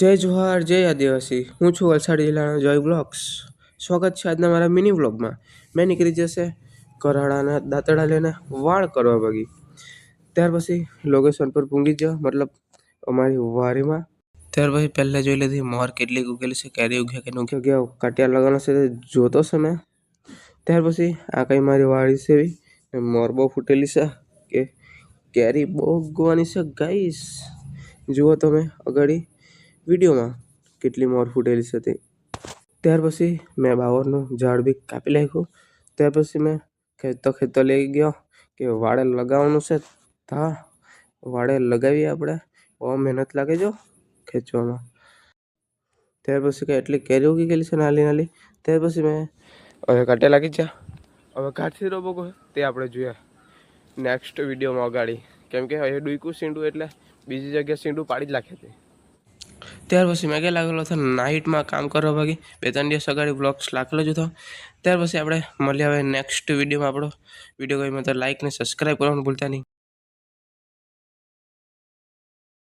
જય જોહાર જય આદિવાસી। હું છું વલસાડ જિલ્લાના જોય બ્લોગ્સ। સ્વાગત છે આજના મારા મિની વ્લોગમાં। મેં નીકળી જશે કરાડાના દાંતડા લઈને વાળ કરવા ભાગી। ત્યાર પછી લોકેશન પર પૂંગી ગયો, મતલબ અમારી વાડીમાં। ત્યાર પછી પહેલા જોઈ લીધી મોર કેટલી ઉગેલી છે, કેરી ઉગ્યા કે ન ઉગ્યા, કાટિયા લગાવવાનો છે જોતો છે મેં। ત્યાર પછી આ કઈ મારી વાડી છે એવી મોર બહુ ફૂટેલી છે કે કેરી બહુ ઉગવાની છે ગાઈસ। જુઓ તમે અગાડી વિડીયોમાં કેટલી મોર ફૂટેલી છે તે। ત્યાર પછી મેં બાવરનું ઝાડ બી કાપી નાખ્યું। ત્યાર પછી મેં ખેતો લઈ ગયો કે વાડે લગાવવાનું છે, તા વાડે લગાવીએ આપણે, બહુ મહેનત લાગે જો ખેંચવામાં। ત્યાર પછી કે એટલી કેરી ઉગી ગયેલી છે નાલી નાલી। ત્યાર પછી મેં હવે કાંટે લાગી જા, હવે કાઢથી રોપો તે આપણે જોઈએ નેક્સ્ટ વિડીયોમાં અગાડી, કેમ કે હવે ડૂઈકું સીંડું એટલે બીજી જગ્યાએ સીંડું પાડી જ નાખે તે। ત્યાર પછી મેં કે લાગેલો હતો નાઇટમાં કામ કરવા ભાગી, 2-3 દિવસ અગાડી બ્લોગ્સ લાગેલો જ હતો। ત્યાર પછી આપણે મળીએ હવે નેક્સ્ટ વિડીયોમાં। આપણો વિડીયો ગમ્યો તો લાઇક ને સબસ્ક્રાઈબ કરવાનું ભૂલતા નહીં।